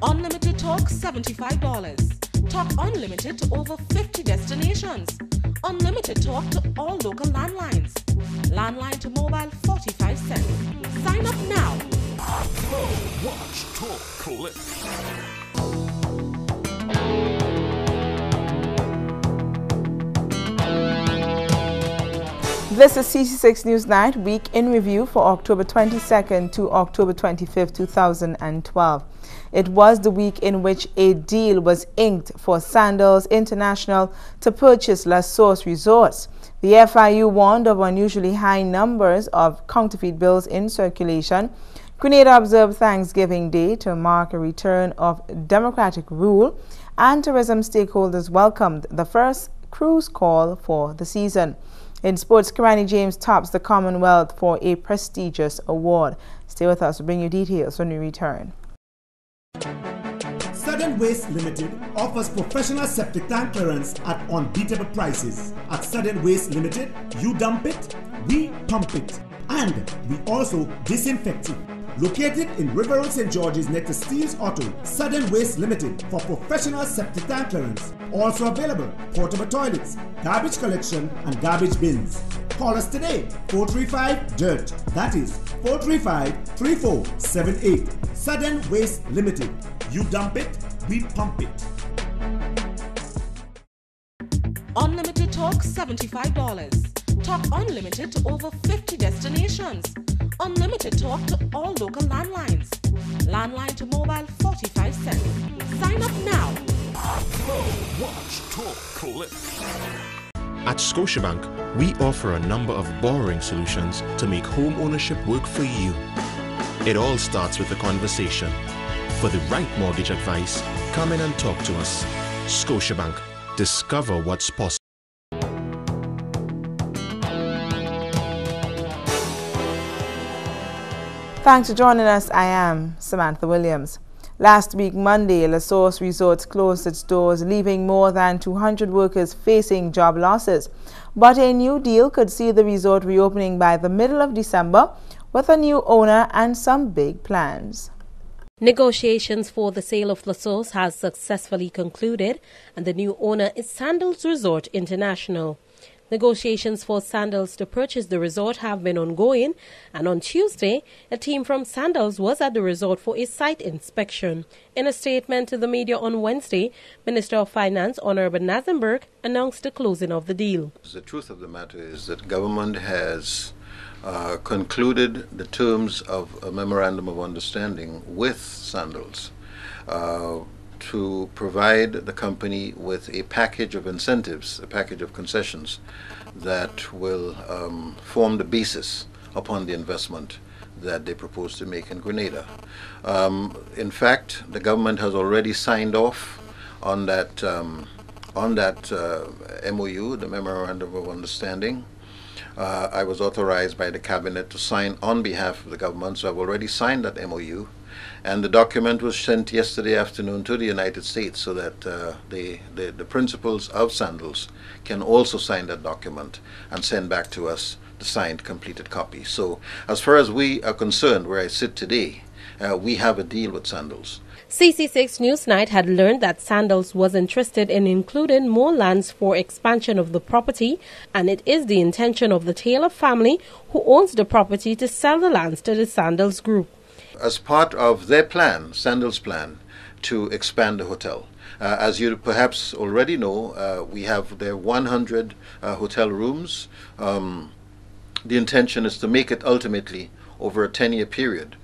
Unlimited talk $75. Talk unlimited to over 50 destinations. Unlimited talk to all local landlines. Landline to mobile 45 cents. Sign up now. Watch, talk, click. This is CC6 News Night, week in review for October 22nd to October 25th, 2012. It was the week in which a deal was inked for Sandals International to purchase La Source Resorts. The FIU warned of unusually high numbers of counterfeit bills in circulation. Grenada observed Thanksgiving Day to mark a return of democratic rule, and tourism stakeholders welcomed the first cruise call for the season. In sports, Kirani James tops the Commonwealth for a prestigious award. Stay with us to bring you details when we return. Sudden Waste Limited offers professional septic tank clearance at unbeatable prices. At Sudden Waste Limited, you dump it, we pump it, and we also disinfect it. Located in River Road, St. George's next to Steve's Auto, Sudden Waste Limited for professional septic tank clearance. Also available portable toilets, garbage collection and garbage bins. Call us today, 435-DIRT. That is 435-3478. Sudden Waste Limited. You dump it, we pump it. Unlimited talk $75. Talk unlimited to over 50 destinations. Unlimited talk to all local landlines. Landline to mobile 45 cents. Sign up now. Watch, talk, click. At Scotiabank, we offer a number of borrowing solutions to make home ownership work for you. It all starts with a conversation. For the right mortgage advice, come in and talk to us. Scotiabank. Discover what's possible. Thanks for joining us. I am Samantha Williams. Last week, Monday, La Source Resorts closed its doors, leaving more than 200 workers facing job losses. But a new deal could see the resort reopening by the middle of December with a new owner and some big plans. Negotiations for the sale of La Source has successfully concluded, and the new owner is Sandals Resort International. Negotiations for Sandals to purchase the resort have been ongoing, and on Tuesday, a team from Sandals was at the resort for a site inspection. In a statement to the media on Wednesday, Minister of Finance Honorable Nazenberg announced the closing of the deal. The truth of the matter is that government has concluded the terms of a memorandum of understanding with Sandals to provide the company with a package of incentives, a package of concessions that will form the basis upon the investment that they propose to make in Grenada. In fact, the government has already signed off on that MOU, the Memorandum of Understanding. I was authorized by the cabinet to sign on behalf of the government, so I've already signed that MOU. And the document was sent yesterday afternoon to the United States so that the principals of Sandals can also sign that document and send back to us the signed, completed copy. So as far as we are concerned, where I sit today, we have a deal with Sandals. CC6 Newsnight had learned that Sandals was interested in including more lands for expansion of the property, and it is the intention of the Taylor family, who owns the property, to sell the lands to the Sandals Group. As part of their plan, Sandals' plan, to expand the hotel. As you perhaps already know, we have there 100 hotel rooms. The intention is to make it ultimately, over a 10-year period,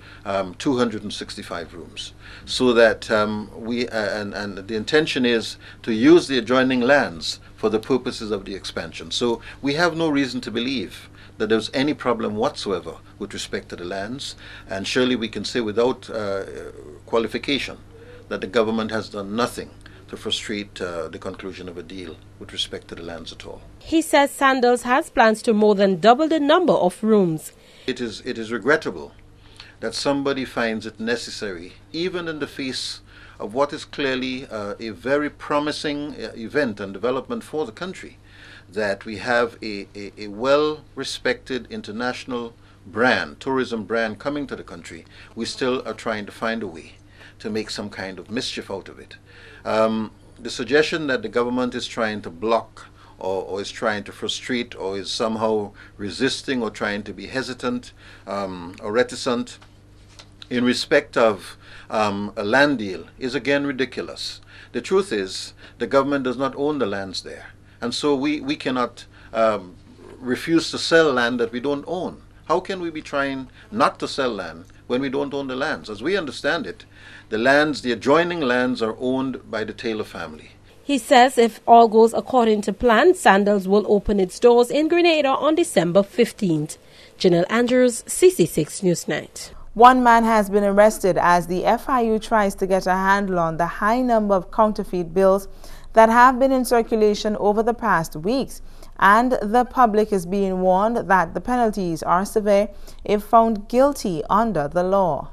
265 rooms. So that and the intention is to use the adjoining lands for the purposes of the expansion. So we have no reason to believe that there's any problem whatsoever with respect to the lands, and surely we can say without qualification that the government has done nothing to frustrate the conclusion of a deal with respect to the lands at all. He says Sandals has plans to more than double the number of rooms. It is regrettable that somebody finds it necessary, even in the face of what is clearly a very promising event and development for the country, that we have a well-respected international brand, tourism brand coming to the country. We still are trying to find a way to make some kind of mischief out of it. The suggestion that the government is trying to block or is trying to frustrate or is somehow resisting or trying to be hesitant or reticent in respect of a land deal is again ridiculous. The truth is the government does not own the lands there, and so we cannot refuse to sell land that we don't own. How can we be trying not to sell land when we don't own the lands? As we understand it, the adjoining lands are owned by the Taylor family. He says if all goes according to plan, Sandals will open its doors in Grenada on December 15th. Janelle Andrews, CC6 Newsnight. One man has been arrested as the FIU tries to get a handle on the high number of counterfeit bills that have been in circulation over the past weeks, and the public is being warned that the penalties are severe if found guilty under the law.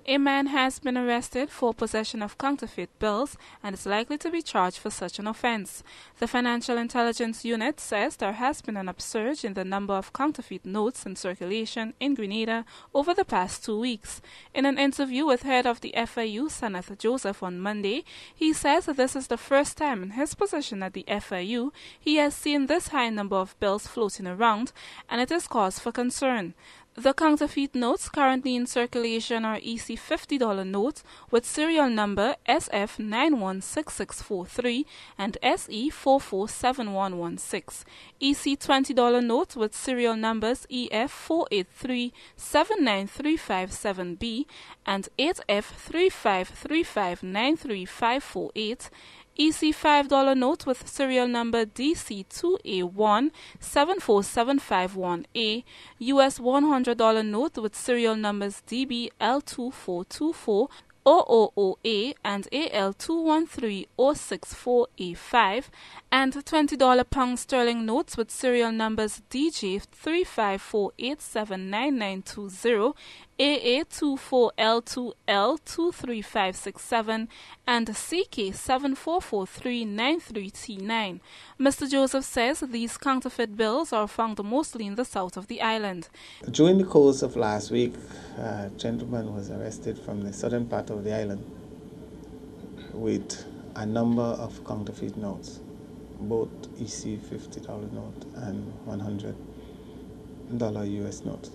A man has been arrested for possession of counterfeit bills and is likely to be charged for such an offense. The Financial Intelligence Unit says there has been an upsurge in the number of counterfeit notes in circulation in Grenada over the past 2 weeks. In an interview with head of the FIU, Senator Joseph, on Monday, he says that this is the first time in his position at the FIU he has seen this high number of bills floating around, and it is cause for concern. The counterfeit notes currently in circulation are EC $50 notes with serial number SF916643 and SE 447116, EC $20 notes with serial numbers EF 483-79357B and 8F353593548, EC $5 note with serial number DC2A1-74751A, US $100 note with serial numbers DBL2424, OOOA and AL213-064A5, and $20 pound sterling notes with serial numbers DJ354879920, AA24L2L23567, and CK744393T9. Mr. Joseph says these counterfeit bills are found mostly in the south of the island. During the course of last week, a gentleman was arrested from the southern part of the island with a number of counterfeit notes, both EC $50 note and $100 US note.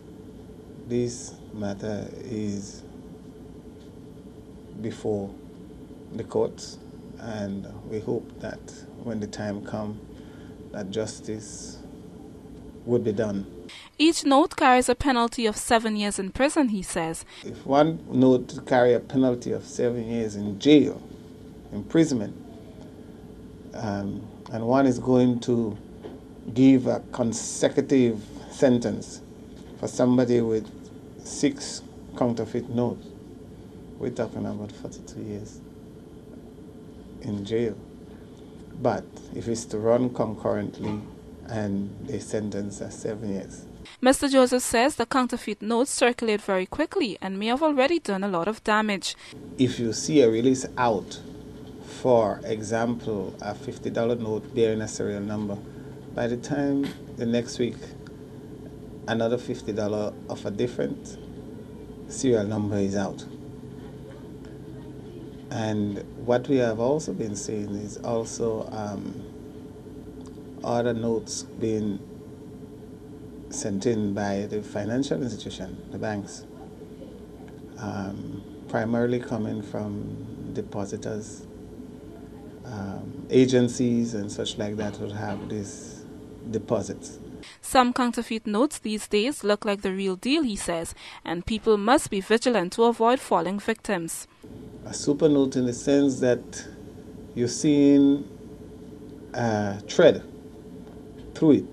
This matter is before the courts, and we hope that when the time comes, that justice would be done. Each note carries a penalty of 7 years in prison, he says. If one note carries a penalty of 7 years in jail, imprisonment, and one is going to give a consecutive sentence for somebody with 6 counterfeit notes, we're talking about 42 years in jail. But if it's to run concurrently, and they sentence us 7 years. Mr. Joseph says the counterfeit notes circulate very quickly and may have already done a lot of damage. If you see a release out, for example, a $50 note bearing a serial number, by the time the next week another $50 of a different serial number is out. And what we have also been seeing is also other notes being sent in by the financial institution, the banks, primarily coming from depositors, agencies and such like that would have these deposits. Some counterfeit notes these days look like the real deal, he says, and people must be vigilant to avoid falling victims. A super note in the sense that you're seeing a thread through it.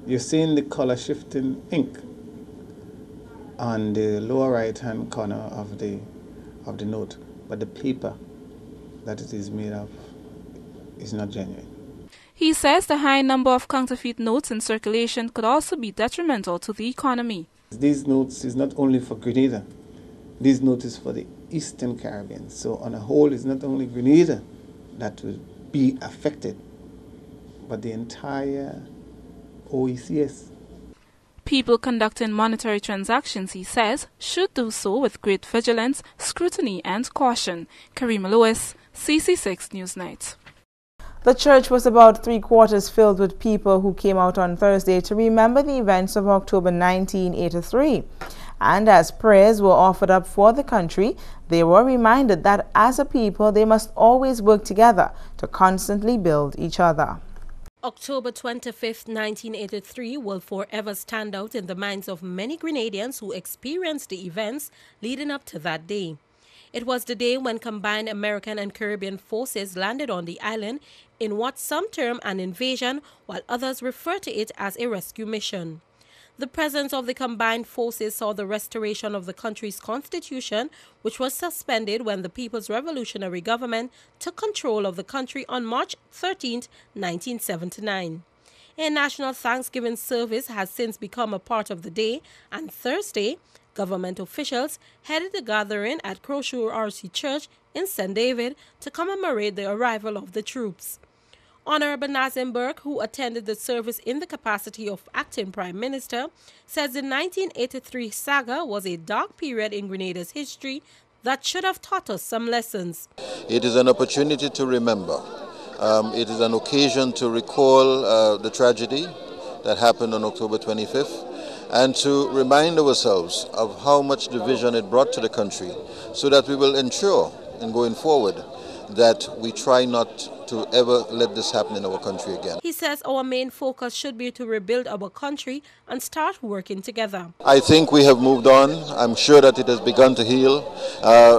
You're seeing the color shifting ink on the lower right hand corner of the note, but the paper that it is made of is not genuine. He says the high number of counterfeit notes in circulation could also be detrimental to the economy. These notes is not only for Grenada, these notes is for the Eastern Caribbean. So on a whole, it's not only Grenada that will be affected, but the entire OECS. People conducting monetary transactions, he says, should do so with great vigilance, scrutiny and caution. Karima Lewis, CC6 Newsnight. The church was about three-quarters filled with people who came out on Thursday to remember the events of October 1983. And as prayers were offered up for the country, they were reminded that as a people they must always work together to constantly build each other. October 25th, 1983 will forever stand out in the minds of many Grenadians who experienced the events leading up to that day. It was the day when combined American and Caribbean forces landed on the island in what some term an invasion, while others refer to it as a rescue mission. The presence of the combined forces saw the restoration of the country's constitution, which was suspended when the People's Revolutionary Government took control of the country on March 13, 1979. A national Thanksgiving service has since become a part of the day, and Thursday, government officials headed the gathering at Crowshore RC Church in St. David to commemorate the arrival of the troops. Honorable Nazim Burke, who attended the service in the capacity of acting Prime Minister, says the 1983 saga was a dark period in Grenada's history that should have taught us some lessons. It is an opportunity to remember. It is an occasion to recall the tragedy that happened on October 25th and to remind ourselves of how much division it brought to the country so that we will ensure in going forward that we try not to ever let this happen in our country again. He says our main focus should be to rebuild our country and start working together. I think we have moved on. I'm sure that it has begun to heal.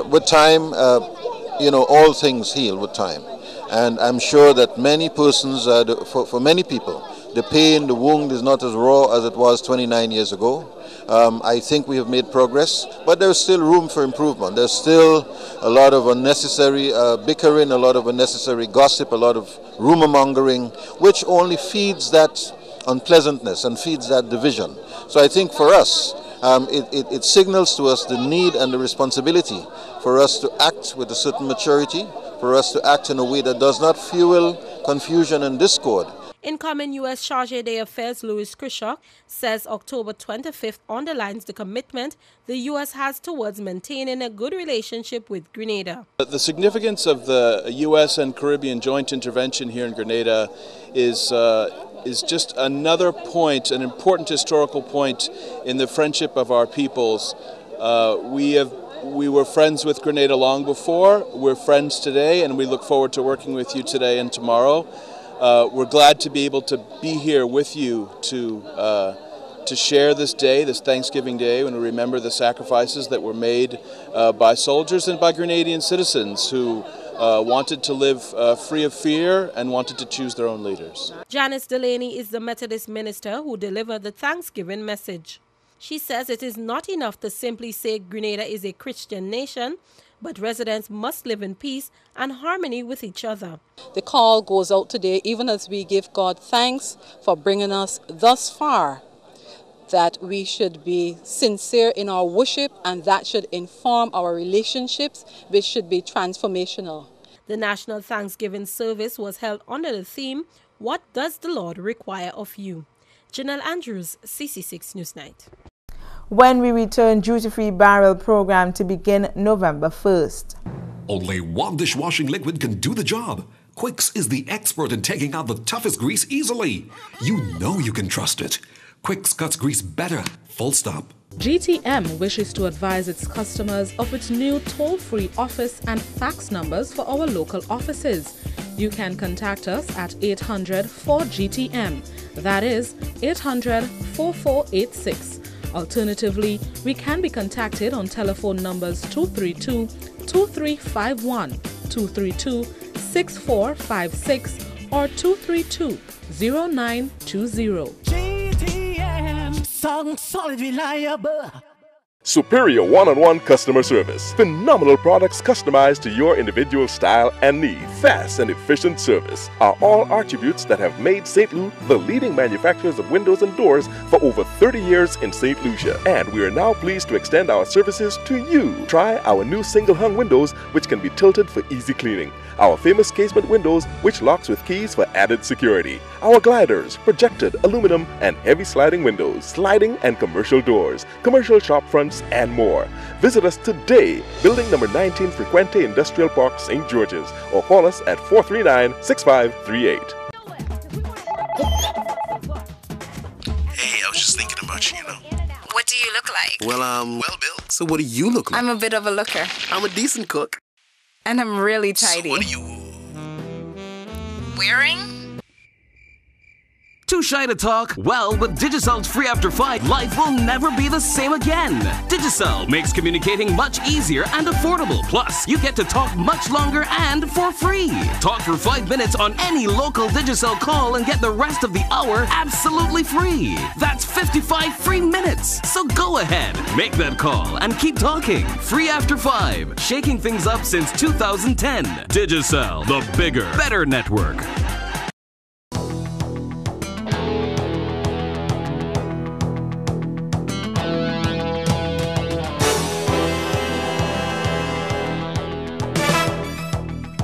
With time, all things heal with time. And I'm sure that many persons, for many people, the pain, the wound is not as raw as it was 29 years ago. I think we have made progress, but there's still room for improvement. There's still a lot of unnecessary bickering, a lot of unnecessary gossip, a lot of rumor mongering, which only feeds that unpleasantness and feeds that division. So I think for us, it signals to us the need and the responsibility for us to act with a certain maturity, for us to act in a way that does not fuel confusion and discord. Incoming U.S. Chargé d'Affaires Louis Krishock says October 25th underlines the commitment the U.S. has towards maintaining a good relationship with Grenada. The significance of the U.S. and Caribbean joint intervention here in Grenada is just another point, an important historical point in the friendship of our peoples. We were friends with Grenada long before, we're friends today, and we look forward to working with you today and tomorrow. We're glad to be able to be here with you to share this day, this Thanksgiving Day, when we remember the sacrifices that were made by soldiers and by Grenadian citizens who wanted to live free of fear and wanted to choose their own leaders. Janice Delaney is the Methodist minister who delivered the Thanksgiving message. She says it is not enough to simply say Grenada is a Christian nation, but residents must live in peace and harmony with each other. The call goes out today, even as we give God thanks for bringing us thus far, that we should be sincere in our worship, and that should inform our relationships, which should be transformational. The National Thanksgiving Service was held under the theme, "What Does the Lord Require of You?" Janelle Andrews, CC6 Newsnight. When we return, duty-free barrel program to begin November 1st. Only one dishwashing liquid can do the job. Quicks is the expert in taking out the toughest grease easily. You know you can trust it. Quicks cuts grease better, full stop. GTM wishes to advise its customers of its new toll-free office and fax numbers for our local offices. You can contact us at 800-4GTM. That is 800-4486. Alternatively, we can be contacted on telephone numbers 232-2351, 232-6456, or 232-0920. GTM, solid, reliable. Superior one-on-one customer service. Phenomenal products customized to your individual style and need. Fast and efficient service are all attributes that have made St. Louis the leading manufacturers of windows and doors for over 30 years in St. Lucia. And we are now pleased to extend our services to you. Try our new single-hung windows, which can be tilted for easy cleaning. Our famous casement windows, which locks with keys for added security. Our gliders, projected aluminum and heavy sliding windows, sliding and commercial doors, commercial shop fronts, and more. Visit us today, building number 19 Frequente Industrial Park, St. George's, or call us at 439-6538. Hey, I was just thinking about you, What do you look like? Well, well-built. So what do you look like? I'm a bit of a looker. I'm a decent cook. And I'm really tidy. So what are you wearing? Too shy to talk? Well, with Digicel's Free After 5, life will never be the same again. Digicel makes communicating much easier and affordable. Plus, you get to talk much longer and for free. Talk for 5 minutes on any local Digicel call and get the rest of the hour absolutely free. That's 55 free minutes. So go ahead, make that call and keep talking. Free After 5, shaking things up since 2010. Digicel, the bigger, better network.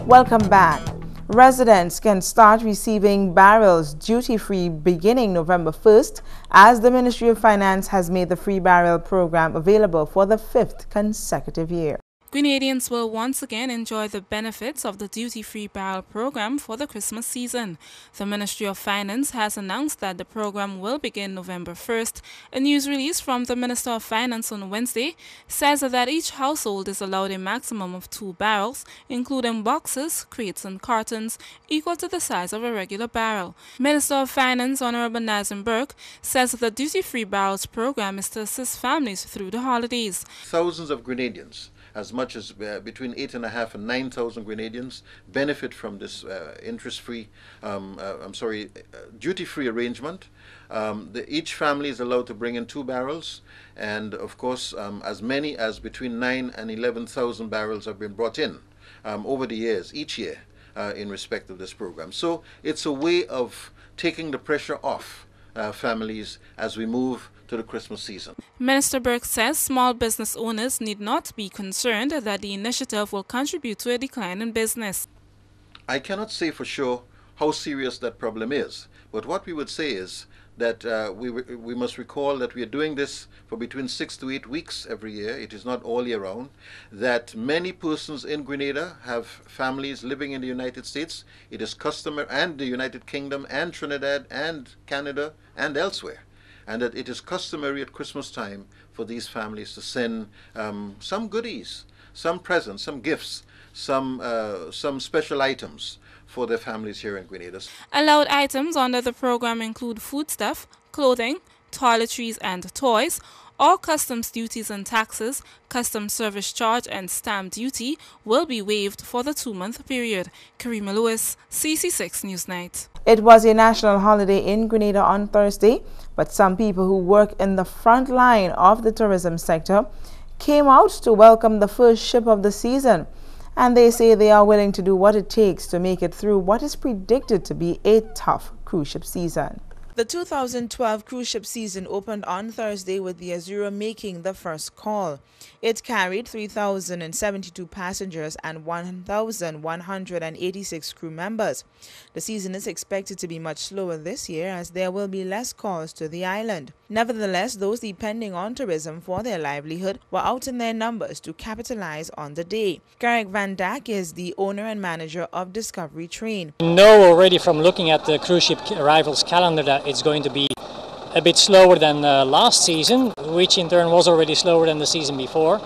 Welcome back. Residents can start receiving barrels duty-free beginning November 1st, as the Ministry of Finance has made the free barrel program available for the 5th consecutive year. Grenadians will once again enjoy the benefits of the duty-free barrel program for the Christmas season. The Ministry of Finance has announced that the program will begin November 1st. A news release from the Minister of Finance on Wednesday says that each household is allowed a maximum of 2 barrels, including boxes, crates and cartons, equal to the size of a regular barrel. Minister of Finance Honorable Nazim Burke says that the duty-free barrels program is to assist families through the holidays. Thousands of Grenadians, as much as between 8,500 and 9,000 Grenadians benefit from this duty-free arrangement. Each family is allowed to bring in 2 barrels, and of course as many as between 9,000 and 11,000 barrels have been brought in over the years, each year, in respect of this program. So it's a way of taking the pressure off families as we move to the Christmas season. Minister Burke says small business owners need not be concerned that the initiative will contribute to a decline in business. I cannot say for sure how serious that problem is, but what we would say is that we must recall that we are doing this for between 6 to 8 weeks every year. It is not all year round. That many persons in Grenada have families living in the United States. It is customary, and the United Kingdom and Trinidad and Canada and elsewhere. And that it is customary at Christmas time for these families to send some goodies, some presents, some gifts, some special items for their families here in Grenada. Allowed items under the program include foodstuff, clothing, toiletries and toys. All customs duties and taxes, customs service charge and stamp duty will be waived for the 2-month period. Karima Lewis, CC6 Newsnight. It was a national holiday in Grenada on Thursday, but some people who work in the front line of the tourism sector came out to welcome the first ship of the season. And they say they are willing to do what it takes to make it through what is predicted to be a tough cruise ship season. The 2012 cruise ship season opened on Thursday with the Azura making the first call. It carried 3,072 passengers and 1,186 crew members. The season is expected to be much slower this year as there will be less calls to the island. Nevertheless, those depending on tourism for their livelihood were out in their numbers to capitalize on the day. Garrick Van Dijk is the owner and manager of Discovery Train. We know already from looking at the cruise ship arrivals calendar that it's going to be a bit slower than last season, which in turn was already slower than the season before.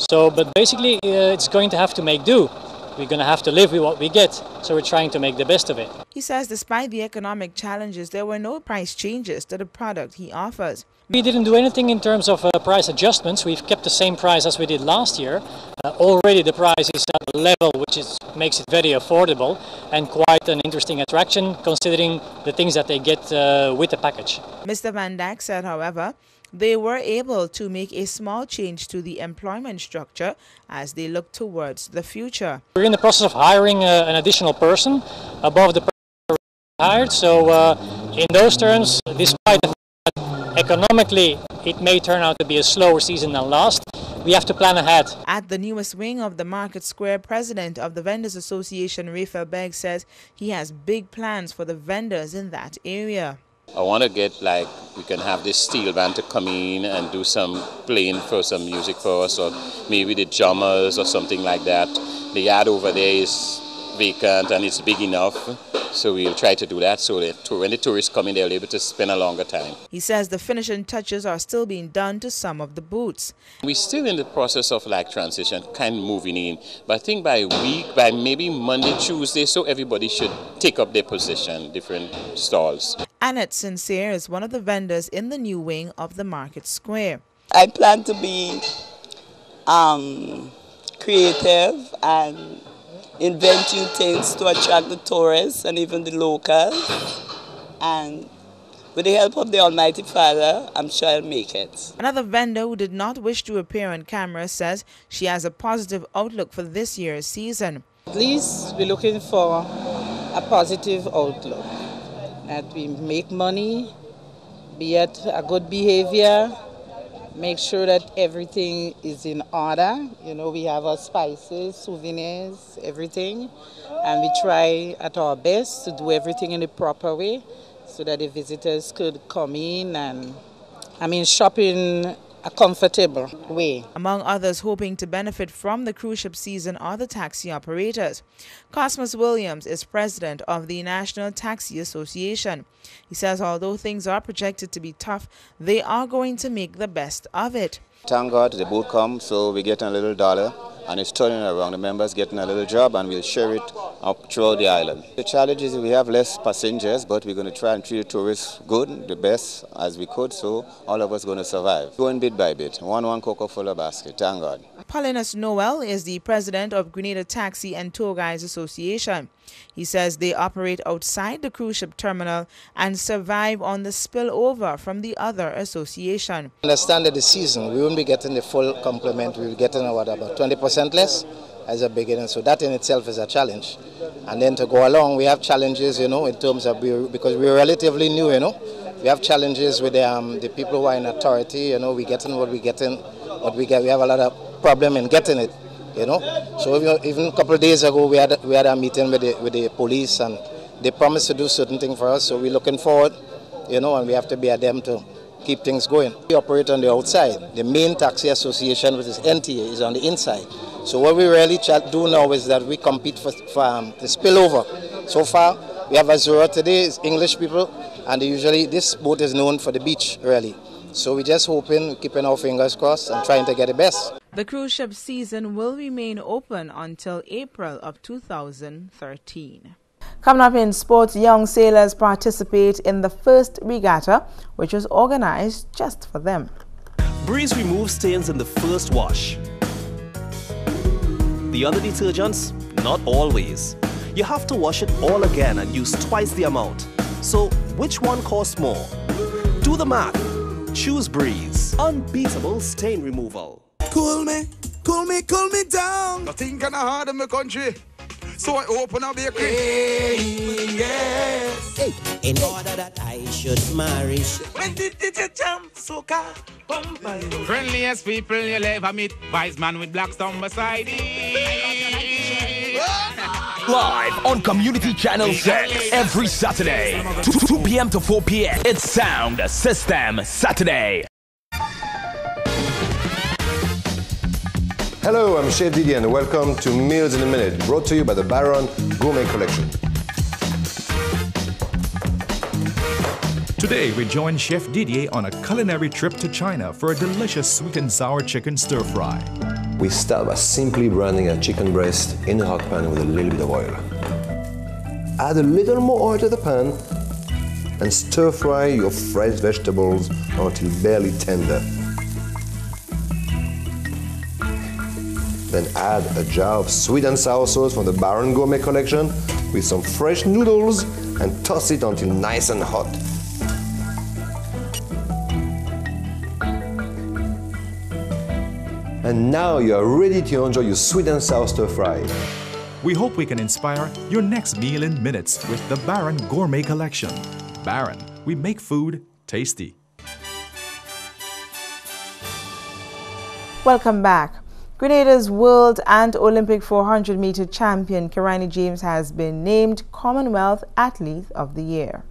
But basically it's going to have to make do. We're going to have to live with what we get, so we're trying to make the best of it. He says despite the economic challenges, there were no price changes to the product he offers. We didn't do anything in terms of price adjustments. We've kept the same price as we did last year. Already the price is at a level which makes it very affordable and quite an interesting attraction considering the things that they get with the package. Mr. Van Dijk said, however, they were able to make a small change to the employment structure as they look towards the future. We're in the process of hiring an additional person above the person hired. So in those terms, despite the fact that economically it may turn out to be a slower season than last, we have to plan ahead. At the newest wing of the Market Square, president of the Vendors Association, Raphael Begg, says he has big plans for the vendors in that area. I want to get, like, we can have this steel band to come in and do some playing for some music for us, or maybe the drummers or something like that. The yard over there is vacant and it's big enough, so we'll try to do that so that when the tourists come in, they'll be able to spend a longer time. He says the finishing touches are still being done to some of the booths. We're still in the process of like transition, kind of moving in, but I think by maybe Monday, Tuesday, so everybody should take up their position, different stalls. Annette Sincere is one of the vendors in the new wing of the Market Square. I plan to be creative and invent new things to attract the tourists and even the locals. And with the help of the Almighty Father, I'm sure I'll make it. Another vendor who did not wish to appear on camera says she has a positive outlook for this year's season. At least we're looking for a positive outlook, that we make money, be it a good behavior, make sure that everything is in order. You know, we have our spices, souvenirs, everything, and we try at our best to do everything in the proper way so that the visitors could come in and, shop in a comfortable way. Among others hoping to benefit from the cruise ship season are the taxi operators. Cosmas Williams is president of the National Taxi Association. He says although things are projected to be tough, they are going to make the best of it. Thank God the boat come, so we're getting a little dollar, and it's turning around. The members getting a little job, and we'll share it up throughout the island. The challenge is we have less passengers, but we're going to try and treat the tourists good, the best as we could, so all of us going to survive. Going bit by bit, one cocoa full of basket, thank God. Paulinus Noel is the president of Grenada Taxi and Tour Guides Association. He says they operate outside the cruise ship terminal and survive on the spillover from the other association. Understand that the season, we won't be getting the full complement. We'll be getting about 20% less as a beginning. So that in itself is a challenge. And then to go along, we have challenges, in terms of, because we're relatively new, we have challenges with the people who are in authority, we're getting what we're getting, we have a lot of problem in getting it. So even a couple of days ago we had a meeting with the police, and they promised to do certain things for us, so we're looking forward, and we have to be at them to keep things going. We operate on the outside. The main taxi association, which is NTA, is on the inside. So what we really do now is that we compete for the spillover. So far we have Azura today, it's English people, and this boat is known for the beach really. So we're just hoping, keeping our fingers crossed and trying to get the best. The cruise ship season will remain open until April of 2013. Coming up in sports, young sailors participate in the first regatta, which was organized just for them. Breeze removes stains in the first wash. The other detergents, not always. You have to wash it all again and use twice the amount. So which one costs more? Do the math. Choose Breeze. Unbeatable stain removal. Cool me down. Nothing can hard in my country. So I open a bakery. Hey, yes. Hey, in order that I should marry. When did you jump, soca? Friendliest people you'll ever meet. Wise man with black stone beside it. Live on Community Channel 6 every Saturday, 2 p.m. to 4 p.m. It's Sound System Saturday. Hello, I'm Chef Didier and welcome to Meals in a Minute, brought to you by the Baron Gourmet Collection. Today we join Chef Didier on a culinary trip to China for a delicious sweet and sour chicken stir fry. We start by simply branding a chicken breast in a hot pan with a little bit of oil. Add a little more oil to the pan and stir fry your fresh vegetables until barely tender. Then add a jar of sweet and sour sauce from the Baron Gourmet Collection with some fresh noodles and toss it until nice and hot. and now you are ready to enjoy your sweet and sour stir fry. We hope we can inspire your next meal in minutes with the Baron Gourmet Collection. Baron, we make food tasty. Welcome back. Grenada's World and Olympic 400-meter champion Kirani James has been named Commonwealth Athlete of the Year.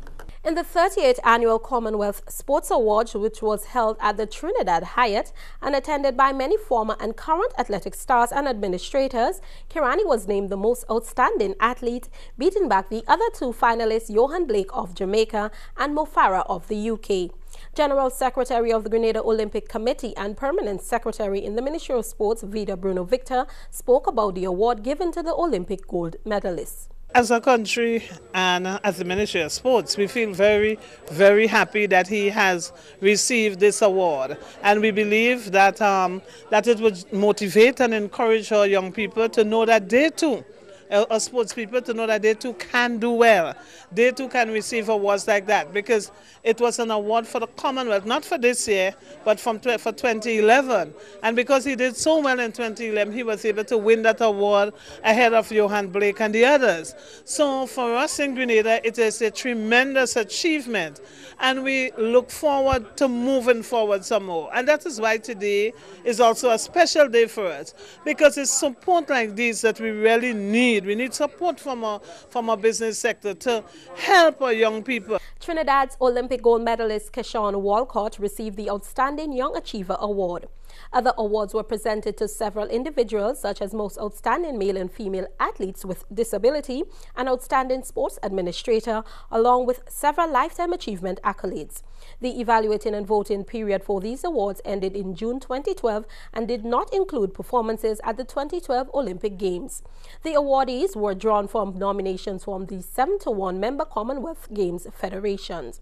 In the 38th Annual Commonwealth Sports Awards, which was held at the Trinidad Hyatt and attended by many former and current athletic stars and administrators, Kirani was named the most outstanding athlete, beating back the other two finalists, Johan Blake of Jamaica and Mo Farah of the UK. General Secretary of the Grenada Olympic Committee and Permanent Secretary in the Ministry of Sports, Vida Bruno Victor, spoke about the award given to the Olympic gold medalists. As a country and as the Ministry of Sports, we feel very, very happy that he has received this award. And we believe that, that it would motivate and encourage our young people to know that they too, our sports people, to know that they too can do well. They too can receive awards like that, because it was an award for the Commonwealth, not for this year, but for 2011. And because he did so well in 2011, he was able to win that award ahead of Johan Blake and the others. So for us in Grenada, it is a tremendous achievement. And we look forward to moving forward some more. And that is why today is also a special day for us, because it's support like this that we really need. We need support from our business sector to help our young people. Trinidad's Olympic gold medalist Keshawn Walcott received the Outstanding Young Achiever Award. Other awards were presented to several individuals, such as Most Outstanding Male and Female Athletes with Disability and Outstanding Sports Administrator, along with several Lifetime Achievement accolades. The evaluating and voting period for these awards ended in June 2012 and did not include performances at the 2012 Olympic Games. The awardees were drawn from nominations from the 7-to-1 member Commonwealth Games federations.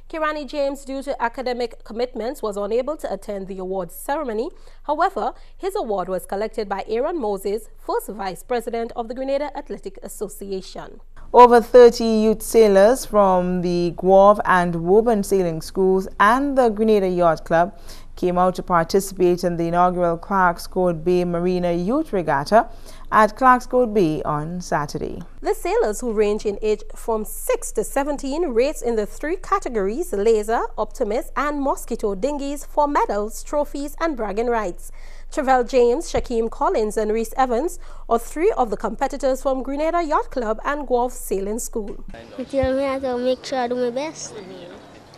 Kirani James, due to academic commitments, was unable to attend the awards ceremony. However, his award was collected by Aaron Moses, first Vice President of the Grenada Athletic Association. Over 30 youth sailors from the Guelph and Woburn sailing schools and the Grenada Yacht Club came out to participate in the inaugural Clark's Court Bay Marina Youth Regatta at Clark's Court Bay on Saturday. The sailors, who range in age from 6 to 17, raced in the 3 categories: Laser, Optimist and Mosquito dinghies for medals, trophies and bragging rights. Travell James, Shaquem Collins and Reese Evans are 3 of the competitors from Grenada Yacht Club and Guelph Sailing School. You tell me I have to make sure I do my best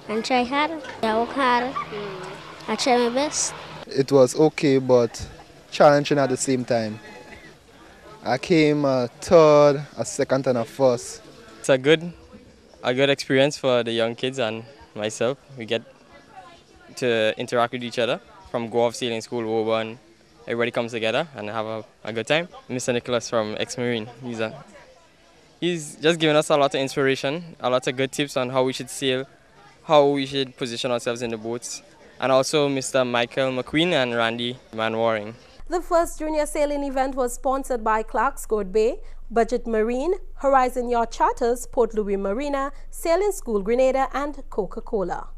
and try harder. I work harder. I try my best. It was okay, but challenging at the same time. I came third, a second and a first. It's a good experience for the young kids and myself. We get to interact with each other from Guelph Sailing School, Woburn. Everybody comes together and have a good time. Mr. Nicholas from Ex-Marine, he's just giving us a lot of inspiration, a lot of good tips on how we should sail, how we should position ourselves in the boats. And also Mr. Michael McQueen and Randy Manwaring. The first junior sailing event was sponsored by Clark's Court Bay, Budget Marine, Horizon Yacht Charters, Port Louis Marina, Sailing School Grenada and Coca-Cola.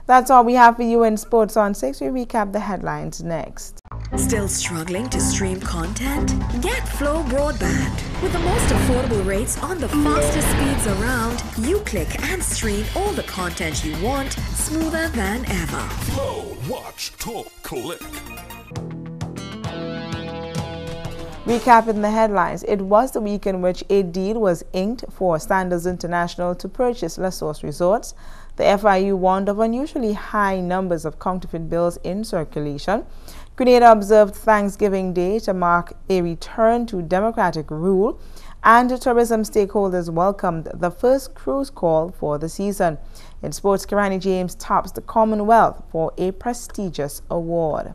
That's all we have for you in Sports on 6. We recap the headlines next. Still struggling to stream content? Get Flow Broadband. With the most affordable rates on the fastest speeds around, you click and stream all the content you want, smoother than ever. Flow, watch, talk, click. Recapping the headlines, it was the week in which a deal was inked for Standards International to purchase La Source Resorts. The FIU warned of unusually high numbers of counterfeit bills in circulation. Grenada observed Thanksgiving Day to mark a return to democratic rule, and tourism stakeholders welcomed the first cruise call for the season. In sports, Kirani James tops the Commonwealth for a prestigious award.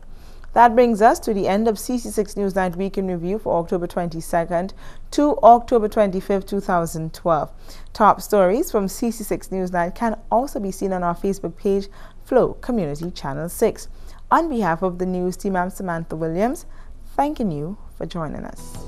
That brings us to the end of CC6 Newsnight Week in Review for October 22nd to October 25th, 2012. Top stories from CC6 Newsnight can also be seen on our Facebook page, Flow Community Channel 6. On behalf of the news team, I'm Samantha Williams, thanking you for joining us.